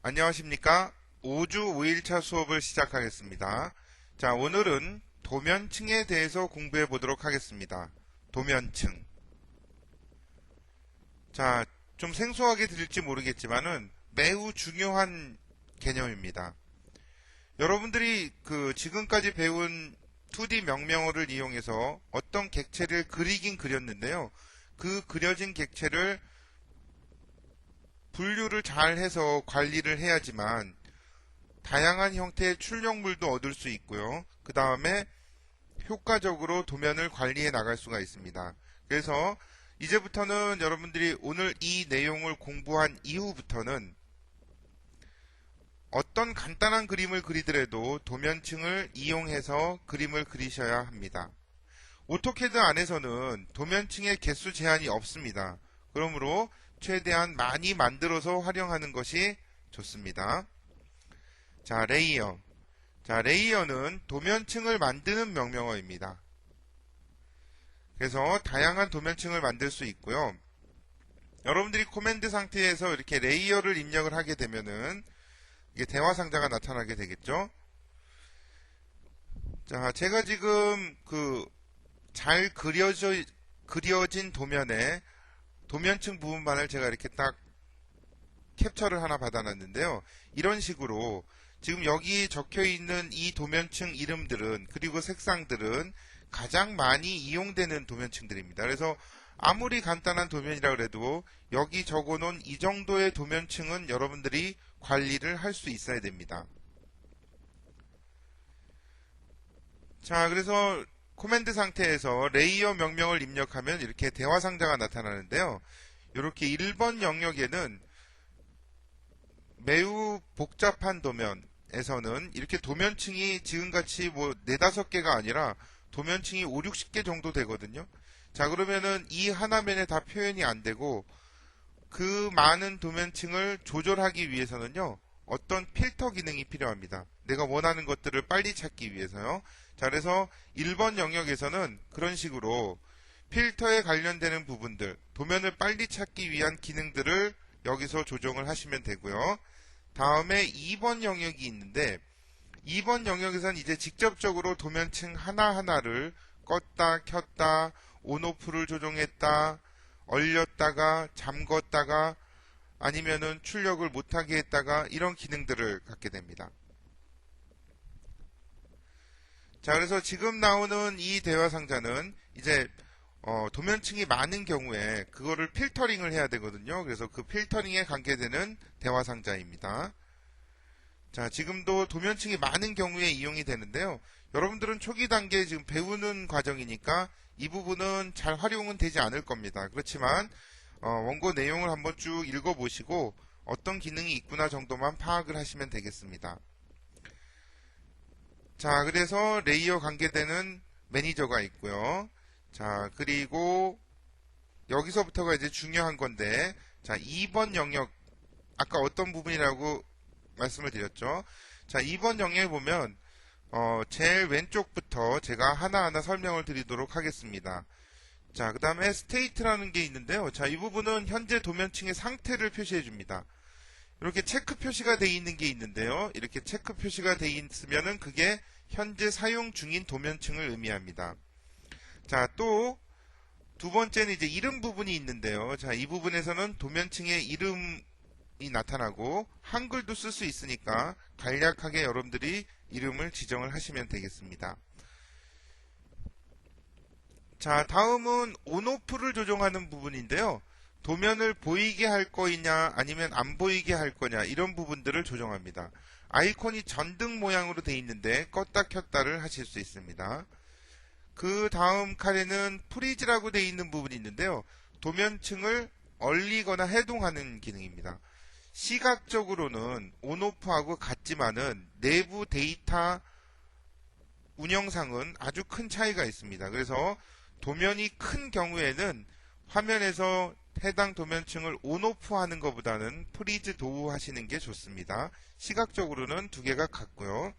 안녕하십니까? 5주 5일차 수업을 시작하겠습니다. 자, 오늘은 도면층에 대해서 공부해 보도록 하겠습니다. 도면층. 자, 좀 생소하게 들릴지 모르겠지만은 매우 중요한 개념입니다. 여러분들이 지금까지 배운 2D 명명어를 이용해서 어떤 객체를 그리긴 그렸는데요. 그 그려진 객체를 분류를 잘 해서 관리를 해야지만 다양한 형태의 출력물도 얻을 수 있고요. 그 다음에 효과적으로 도면을 관리해 나갈 수가 있습니다. 그래서 이제부터는 여러분들이 오늘 이 내용을 공부한 이후부터는 어떤 간단한 그림을 그리더라도 도면층을 이용해서 그림을 그리셔야 합니다. 오토캐드 안에서는 도면층의 개수 제한이 없습니다. 그러므로 최대한 많이 만들어서 활용하는 것이 좋습니다. 자, 레이어. 자, 레이어는 도면층을 만드는 명명어입니다. 그래서 다양한 도면층을 만들 수 있고요. 여러분들이 코맨드 상태에서 이렇게 레이어를 입력을 하게 되면은 이게 대화 상자가 나타나게 되겠죠. 자, 제가 지금 잘 그려진 도면에 도면층 부분만을 제가 이렇게 딱 캡처를 하나 받아놨는데요. 이런 식으로 지금 여기 적혀 있는 이 도면층 이름들은 그리고 색상들은 가장 많이 이용되는 도면층들입니다. 그래서 아무리 간단한 도면이라 그래도 여기 적어 놓은 이 정도의 도면층은 여러분들이 관리를 할 수 있어야 됩니다. 자, 그래서 코맨드 상태에서 레이어 명명을 입력하면 이렇게 대화 상자가 나타나는데요. 이렇게 1번 영역에는 매우 복잡한 도면에서는 이렇게 도면층이 지금같이 뭐 4, 5개가 아니라 도면층이 5, 60개 정도 되거든요. 자, 그러면은 이 하나면에 다 표현이 안 되고 그 많은 도면층을 조절하기 위해서는요. 어떤 필터 기능이 필요합니다. 내가 원하는 것들을 빨리 찾기 위해서요. 자, 그래서 1번 영역에서는 그런 식으로 필터에 관련되는 부분들, 도면을 빨리 찾기 위한 기능들을 여기서 조정을 하시면 되고요. 다음에 2번 영역이 있는데 2번 영역에서는 이제 직접적으로 도면층 하나하나를 껐다 켰다 온오프를 조정했다 얼렸다가 잠궜다가 아니면은 출력을 못하게 했다가 이런 기능들을 갖게 됩니다. 자, 그래서 지금 나오는 이 대화 상자는 이제 도면층이 많은 경우에 그거를 필터링을 해야 되거든요. 그래서 그 필터링에 관계되는 대화 상자입니다. 자, 지금도 도면층이 많은 경우에 이용이 되는데요. 여러분들은 초기 단계에 지금 배우는 과정이니까 이 부분은 잘 활용은 되지 않을 겁니다. 그렇지만 원고 내용을 한번 쭉 읽어보시고 어떤 기능이 있구나 정도만 파악을 하시면 되겠습니다. 자, 그래서 레이어 관계되는 매니저가 있고요. 자, 그리고 여기서부터가 이제 중요한 건데, 자, 2번 영역, 아까 어떤 부분이라고 말씀을 드렸죠. 자, 2번 영역에 보면 제일 왼쪽부터 제가 하나하나 설명을 드리도록 하겠습니다. 자, 그 다음에 스테이트라는 게 있는데요. 자, 이 부분은 현재 도면층의 상태를 표시해 줍니다. 이렇게 체크 표시가 되어 있는 게 있는데요. 이렇게 체크 표시가 되어 있으면은 그게 현재 사용 중인 도면층을 의미합니다. 자, 또 두 번째는 이제 이름 부분이 있는데요. 자, 이 부분에서는 도면층의 이름이 나타나고 한글도 쓸 수 있으니까 간략하게 여러분들이 이름을 지정을 하시면 되겠습니다. 자, 다음은 온오프를 조정하는 부분인데요. 도면을 보이게 할 거냐 아니면 안 보이게 할 거냐 이런 부분들을 조정합니다. 아이콘이 전등 모양으로 되어 있는데 껐다 켰다를 하실 수 있습니다. 그 다음 칸에는 프리즈라고 되어 있는 부분이 있는데요. 도면층을 얼리거나 해동하는 기능입니다. 시각적으로는 온오프하고 같지만은 내부 데이터 운영상은 아주 큰 차이가 있습니다. 그래서 도면이 큰 경우에는 화면에서 해당 도면층을 온오프 하는 것보다는 프리즈 도우 하시는 게 좋습니다. 시각적으로는 두 개가 같고요.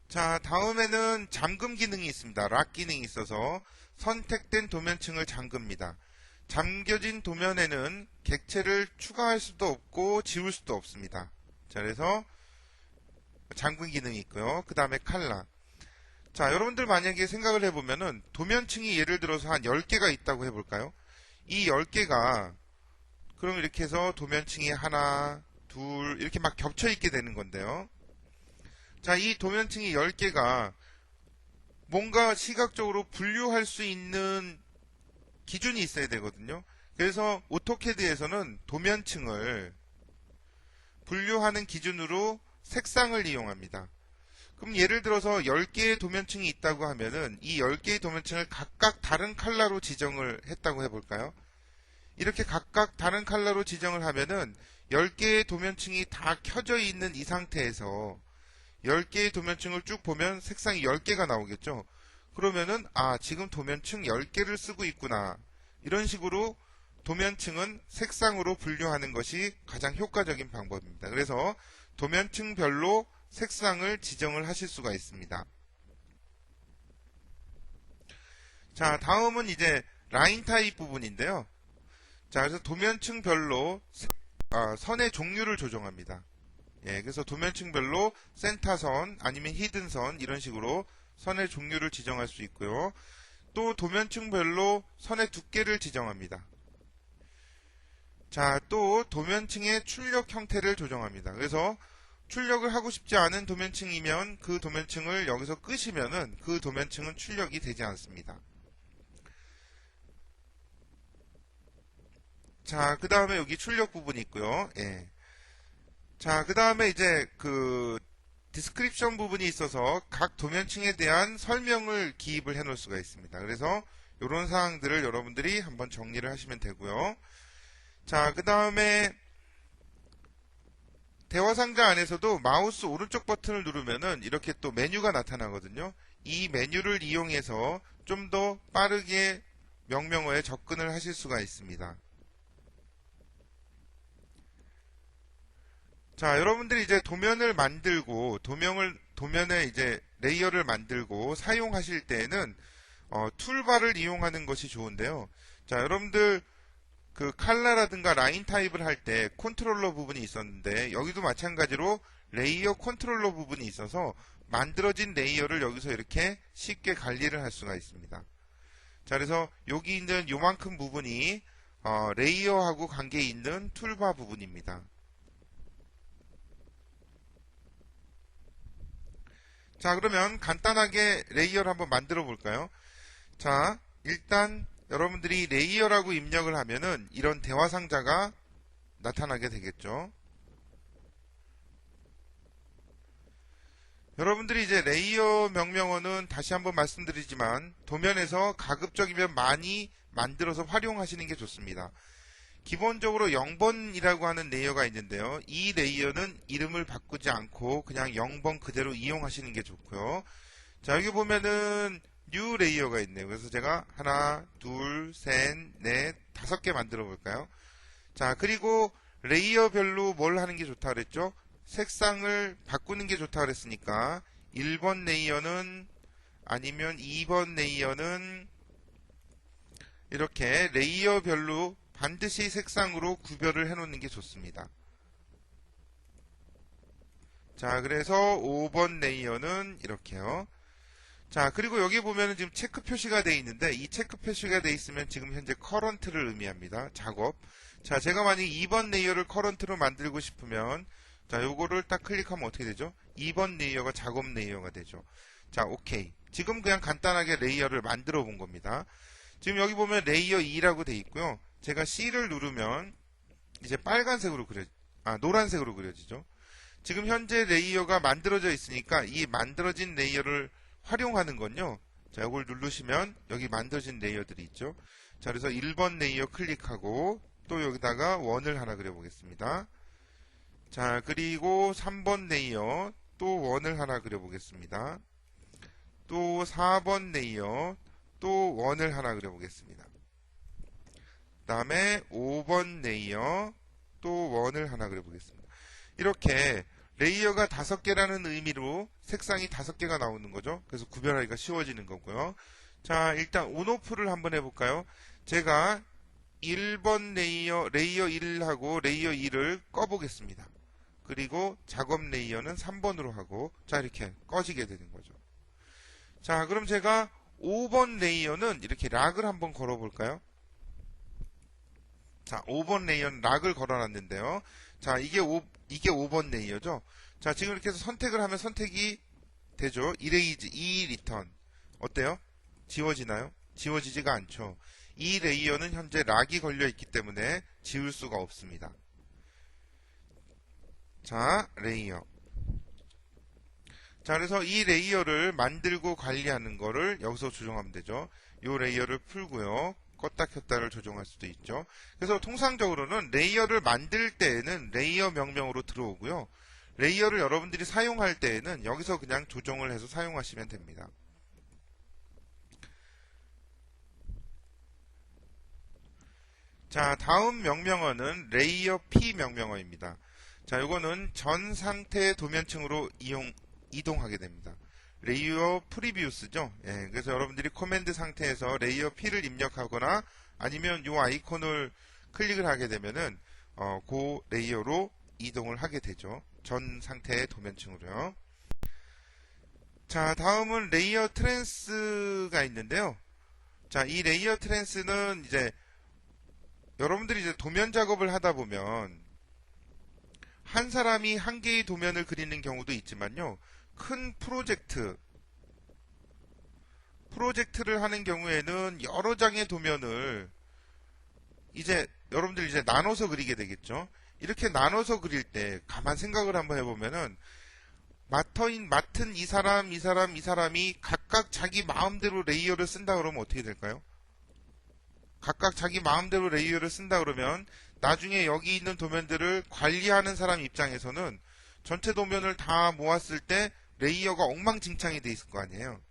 자, 다음에는 잠금 기능이 있습니다. 락 기능이 있어서 선택된 도면층을 잠급니다. 잠겨진 도면에는 객체를 추가할 수도 없고 지울 수도 없습니다. 자, 그래서 잠금 기능이 있고요. 그 다음에 칼라. 자, 여러분들 만약에 생각을 해보면은 도면층이 예를 들어서 한 10개가 있다고 해볼까요? 이 10개가 그럼 이렇게 해서 도면층이 하나, 둘 이렇게 막 겹쳐 있게 되는 건데요. 자, 이 도면층이 10개가 뭔가 시각적으로 분류할 수 있는 기준이 있어야 되거든요. 그래서 오토캐드에서는 도면층을 분류하는 기준으로 색상을 이용합니다. 그럼 예를 들어서 10개의 도면층이 있다고 하면은 이 10개의 도면층을 각각 다른 컬러로 지정을 했다고 해볼까요? 이렇게 각각 다른 컬러로 지정을 하면은 10개의 도면층이 다 켜져 있는 이 상태에서 10개의 도면층을 쭉 보면 색상이 10개가 나오겠죠. 그러면은 지금 도면층 10개를 쓰고 있구나. 이런 식으로 도면층은 색상으로 분류하는 것이 가장 효과적인 방법입니다. 그래서 도면층별로 색상을 지정을 하실 수가 있습니다. 자, 다음은 이제 라인 타입 부분인데요. 자, 그래서 도면층별로 선의 종류를 조정합니다. 예, 그래서 도면층별로 센터선 아니면 히든선 이런 식으로 선의 종류를 지정할 수 있고요. 또 도면층별로 선의 두께를 지정합니다. 자, 또 도면층의 출력 형태를 조정합니다. 그래서 출력을 하고 싶지 않은 도면층이면 그 도면층을 여기서 끄시면은 그 도면층은 출력이 되지 않습니다. 자, 그 다음에 여기 출력 부분이 있고요. 예. 자, 그 다음에 이제 디스크립션 부분이 있어서 각 도면층에 대한 설명을 기입을 해 놓을 수가 있습니다. 그래서 이런 사항들을 여러분들이 한번 정리를 하시면 되고요. 자, 그 다음에 대화 상자 안에서도 마우스 오른쪽 버튼을 누르면은 이렇게 또 메뉴가 나타나거든요. 이 메뉴를 이용해서 좀 더 빠르게 명령어에 접근을 하실 수가 있습니다. 자, 여러분들이 이제 도면을 만들고 도면에 이제 레이어를 만들고 사용하실 때에는 툴바를 이용하는 것이 좋은데요. 자, 여러분들 그 칼라라든가 라인 타입을 할 때 컨트롤러 부분이 있었는데 여기도 마찬가지로 레이어 컨트롤러 부분이 있어서 만들어진 레이어를 여기서 이렇게 쉽게 관리를 할 수가 있습니다. 자, 그래서 여기 있는 요만큼 부분이 레이어하고 관계 있는 툴바 부분입니다. 자, 그러면 간단하게 레이어를 한번 만들어 볼까요? 자, 일단 여러분들이 레이어라고 입력을 하면은 이런 대화 상자가 나타나게 되겠죠. 여러분들이 이제 레이어 명령어는 다시 한번 말씀드리지만 도면에서 가급적이면 많이 만들어서 활용하시는 게 좋습니다. 기본적으로 0번이라고 하는 레이어가 있는데요. 이 레이어는 이름을 바꾸지 않고 그냥 0번 그대로 이용하시는 게 좋고요. 자, 여기 보면은 뉴 레이어가 있네요. 그래서 제가 하나, 둘, 셋, 넷, 5개 만들어 볼까요? 자, 그리고 레이어별로 뭘 하는 게 좋다 그랬죠? 색상을 바꾸는 게 좋다 그랬으니까 1번 레이어는 아니면 2번 레이어는 이렇게 레이어별로 반드시 색상으로 구별을 해 놓는 게 좋습니다. 자, 그래서 5번 레이어는 이렇게요. 자, 그리고 여기 보면은 지금 체크 표시가 되어 있는데 이 체크 표시가 되어 있으면 지금 현재 커런트를 의미합니다. 작업. 자, 제가 만약 2번 레이어를 커런트로 만들고 싶으면 자, 요거를 딱 클릭하면 어떻게 되죠? 2번 레이어가 작업 레이어가 되죠. 자, 오케이. 지금 그냥 간단하게 레이어를 만들어 본 겁니다. 지금 여기 보면 레이어 2라고 되어 있고요. 제가 C를 누르면 이제 빨간색으로 노란색으로 그려지죠. 지금 현재 레이어가 만들어져 있으니까 이 만들어진 레이어를 활용하는 건요. 자, 이걸 누르시면 여기 만들어진 레이어들이 있죠. 자, 그래서 1번 레이어 클릭하고 또 여기다가 원을 하나 그려보겠습니다. 자, 그리고 3번 레이어 또 원을 하나 그려보겠습니다. 또 4번 레이어 또 원을 하나 그려보겠습니다. 그 다음에 5번 레이어 또 원을 하나 그려보겠습니다. 이렇게 레이어가 5개라는 의미로 색상이 5개가 나오는 거죠. 그래서 구별하기가 쉬워지는 거고요. 자, 일단 온오프를 한번 해볼까요? 제가 1번 레이어 1하고 레이어 2를 꺼보겠습니다. 그리고 작업 레이어는 3번으로 하고, 자, 이렇게 꺼지게 되는 거죠. 자, 그럼 제가 5번 레이어는 이렇게 락을 한번 걸어볼까요? 자, 5번 레이어는 락을 걸어놨는데요. 자, 이게 5번 레이어죠. 자, 지금 이렇게 해서 선택을 하면 선택이 되죠. 이레이즈, 이 리턴. 어때요? 지워지나요? 지워지지가 않죠. 이 레이어는 현재 락이 걸려 있기 때문에 지울 수가 없습니다. 자, 레이어. 자, 그래서 이 레이어를 만들고 관리하는 거를 여기서 조정하면 되죠. 이 레이어를 풀고요. 껐다 켰다를 조정할 수도 있죠. 그래서 통상적으로는 레이어를 만들 때에는 레이어 명령으로 들어오고요. 레이어를 여러분들이 사용할 때에는 여기서 그냥 조정을 해서 사용하시면 됩니다. 자, 다음 명령어는 레이어 P 명령어입니다. 자, 이거는 전 상태의 도면층으로 이동하게 됩니다. 레이어 프리비우스죠. 예, 그래서 여러분들이 코맨드 상태에서 레이어 P를 입력하거나 아니면 이 아이콘을 클릭을 하게 되면은 그 레이어로 이동을 하게 되죠. 전 상태의 도면층으로요. 자, 다음은 레이어 트랜스가 있는데요. 자, 이 레이어 트랜스는 이제 여러분들이 이제 도면 작업을 하다 보면 한 사람이 한 개의 도면을 그리는 경우도 있지만요. 큰 프로젝트를 하는 경우에는 여러 장의 도면을 이제 여러분들 이제 나눠서 그리게 되겠죠. 이렇게 나눠서 그릴 때 가만 생각을 한번 해보면은 맡은 이 사람이 각각 자기 마음대로 레이어를 쓴다 그러면 어떻게 될까요? 각각 자기 마음대로 레이어를 쓴다 그러면 나중에 여기 있는 도면들을 관리하는 사람 입장에서는 전체 도면을 다 모았을 때 레이어가 엉망진창이 돼 있을 거 아니에요.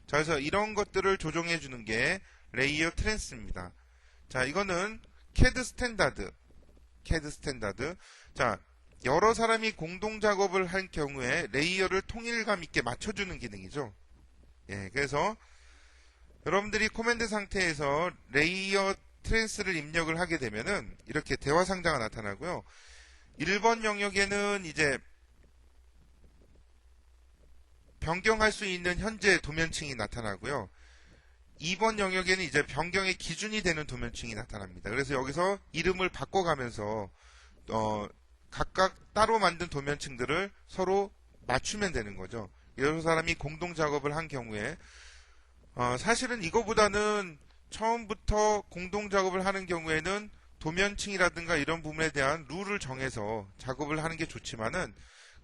자, 그래서 이런 것들을 조정해 주는 게 레이어 트랜스입니다. 자, 이거는 CAD 스탠다드. 자, 여러 사람이 공동 작업을 할 경우에 레이어를 통일감 있게 맞춰주는 기능이죠. 예, 그래서 여러분들이 코맨드 상태에서 레이어 트랜스를 입력을 하게 되면은 이렇게 대화 상자가 나타나고요. 1번 영역에는 이제 변경할 수 있는 현재 도면층이 나타나고요. 2번 영역에는 이제 변경의 기준이 되는 도면층이 나타납니다. 그래서 여기서 이름을 바꿔가면서 각각 따로 만든 도면층들을 서로 맞추면 되는 거죠. 여러 사람이 공동 작업을 한 경우에 사실은 이거보다는 처음부터 공동 작업을 하는 경우에는 도면층이라든가 이런 부분에 대한 룰을 정해서 작업을 하는 게 좋지만은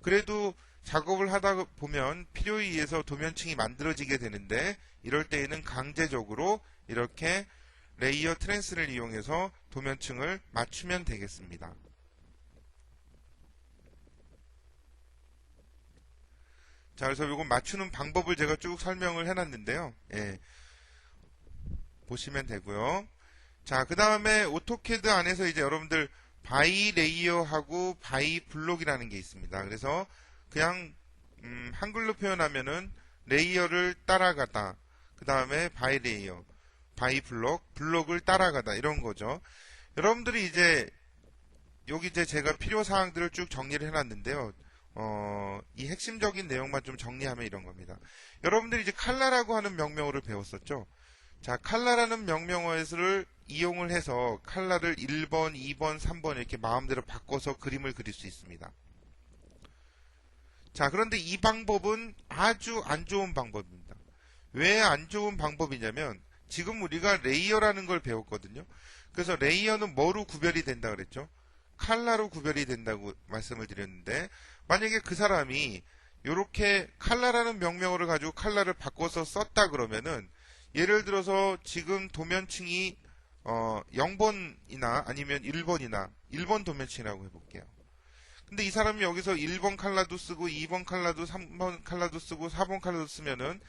그래도 작업을 하다 보면 필요에 의해서 도면층이 만들어지게 되는데 이럴 때에는 강제적으로 이렇게 레이어 트랜스를 이용해서 도면층을 맞추면 되겠습니다. 자, 그래서 이거 맞추는 방법을 제가 쭉 설명을 해놨는데요. 예, 보시면 되고요. 자, 그 다음에 오토캐드 안에서 이제 여러분들 바이 레이어하고 바이 블록이라는 게 있습니다. 그래서 그냥 한글로 표현하면은 레이어를 따라가다, 그 다음에 바이 레이어, 바이 블록을 따라가다 이런 거죠. 여러분들이 이제 여기 이제 제가 필요 사항들을 쭉 정리를 해놨는데요. 이 핵심적인 내용만 좀 정리하면 이런 겁니다. 여러분들이 이제 칼라라고 하는 명령어를 배웠었죠. 자, 칼라라는 명령어를 이용을 해서 칼라를 1번, 2번, 3번 이렇게 마음대로 바꿔서 그림을 그릴 수 있습니다. 자, 그런데 이 방법은 아주 안 좋은 방법입니다. 왜 안 좋은 방법이냐면 지금 우리가 레이어라는 걸 배웠거든요. 그래서 레이어는 뭐로 구별이 된다 그랬죠? 칼라로 구별이 된다고 말씀을 드렸는데 만약에 그 사람이 이렇게 칼라라는 명령어를 가지고 칼라를 바꿔서 썼다 그러면은 예를 들어서 지금 도면층이 0번이나 아니면 1번이나 1번 도면층이라고 해볼게요. 근데 이 사람이 여기서 1번 칼라도 쓰고 2번 칼라도 3번 칼라도 쓰고 4번 칼라도 쓰면은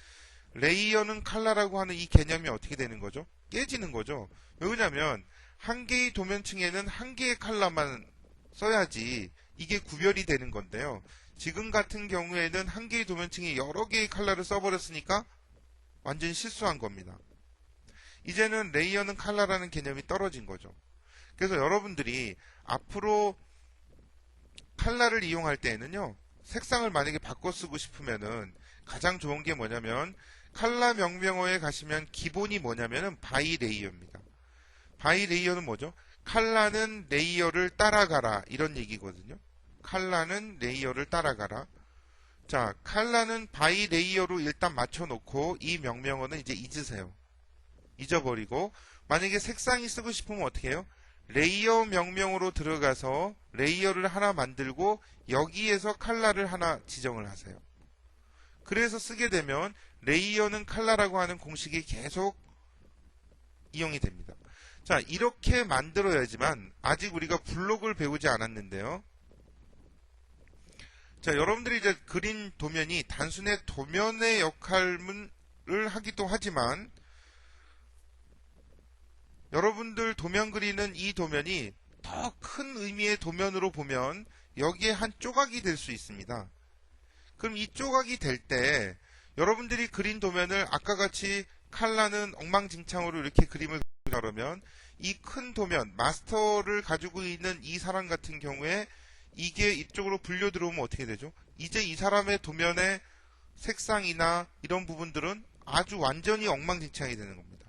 레이어는 칼라라고 하는 이 개념이 어떻게 되는 거죠? 깨지는 거죠. 왜냐면 한 개의 도면층에는 한 개의 칼라만 써야지 이게 구별이 되는 건데요. 지금 같은 경우에는 한 개의 도면층에 여러 개의 칼라를 써버렸으니까 완전히 실수한 겁니다. 이제는 레이어는 칼라라는 개념이 떨어진 거죠. 그래서 여러분들이 앞으로 칼라를 이용할 때에는요, 색상을 만약에 바꿔 쓰고 싶으면은 가장 좋은 게 뭐냐면 칼라 명명어에 가시면 기본이 뭐냐면은 바이 레이어입니다. 바이 레이어는 뭐죠? 칼라는 레이어를 따라가라 이런 얘기거든요. 칼라는 레이어를 따라가라. 자, 칼라는 바이 레이어로 일단 맞춰놓고 이 명명어는 이제 잊으세요. 잊어버리고 만약에 색상이 쓰고 싶으면 어떻게 해요? 레이어 명명으로 들어가서 레이어를 하나 만들고 여기에서 칼라를 하나 지정을 하세요. 그래서 쓰게 되면 레이어는 칼라라고 하는 공식이 계속 이용이 됩니다. 자, 이렇게 만들어야지만 아직 우리가 블록을 배우지 않았는데요. 자, 여러분들이 이제 그린 도면이 단순히 도면의 역할을 하기도 하지만 여러분들 도면 그리는 이 도면이 더 큰 의미의 도면으로 보면 여기에 한 조각이 될 수 있습니다. 그럼 이 조각이 될 때 여러분들이 그린 도면을 아까 같이 칼라는 엉망진창으로 이렇게 그림을 그리면 이 큰 도면, 마스터를 가지고 있는 이 사람 같은 경우에 이게 이쪽으로 불려 들어오면 어떻게 되죠? 이제 이 사람의 도면의 색상이나 이런 부분들은 아주 완전히 엉망진창이 되는 겁니다.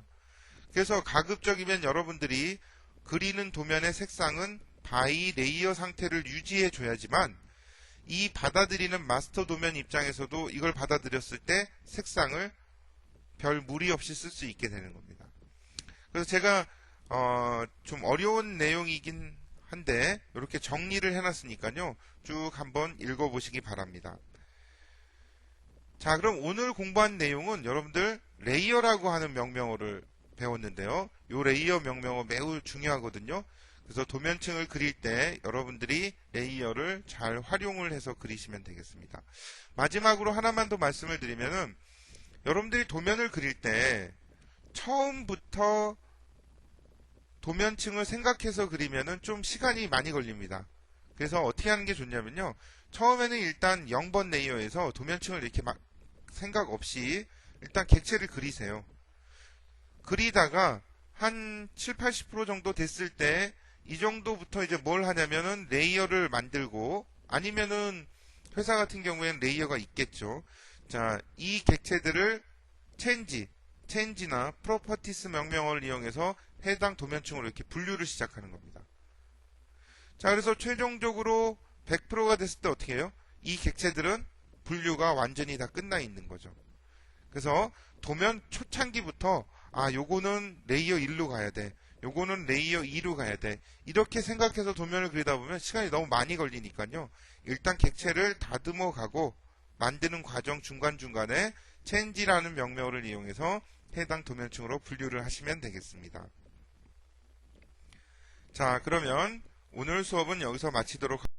그래서 가급적이면 여러분들이 그리는 도면의 색상은 바이 레이어 상태를 유지해 줘야지만 이 받아들이는 마스터 도면 입장에서도 이걸 받아들였을 때 색상을 별 무리 없이 쓸 수 있게 되는 겁니다. 그래서 제가 좀 어려운 내용이긴 한데 이렇게 정리를 해놨으니까요. 쭉 한번 읽어보시기 바랍니다. 자, 그럼 오늘 공부한 내용은 여러분들 레이어라고 하는 명명어를 배웠는데요. 이 레이어 명명어 매우 중요하거든요. 그래서 도면층을 그릴 때 여러분들이 레이어를 잘 활용을 해서 그리시면 되겠습니다. 마지막으로 하나만 더 말씀을 드리면은 여러분들이 도면을 그릴 때 처음부터 도면층을 생각해서 그리면은 좀 시간이 많이 걸립니다. 그래서 어떻게 하는 게 좋냐면요. 처음에는 일단 0번 레이어에서 도면층을 이렇게 막 생각 없이 일단 객체를 그리세요. 그리다가 한 7, 80% 정도 됐을 때 이 정도부터 이제 뭘 하냐면은 레이어를 만들고 아니면은 회사 같은 경우에는 레이어가 있겠죠. 자, 이 객체들을 체인지나 프로퍼티스 명명어를 이용해서 해당 도면층으로 이렇게 분류를 시작하는 겁니다. 자, 그래서 최종적으로 100%가 됐을 때 어떻게 해요? 이 객체들은 분류가 완전히 다 끝나 있는 거죠. 그래서 도면 초창기부터 요거는 레이어 1로 가야 돼. 요거는 레이어 2로 가야 돼. 이렇게 생각해서 도면을 그리다 보면 시간이 너무 많이 걸리니까요. 일단 객체를 다듬어 가고 만드는 과정 중간중간에 체인지라는 명명어를 이용해서 해당 도면층으로 분류를 하시면 되겠습니다. 자, 그러면 오늘 수업은 여기서 마치도록 하겠습니다.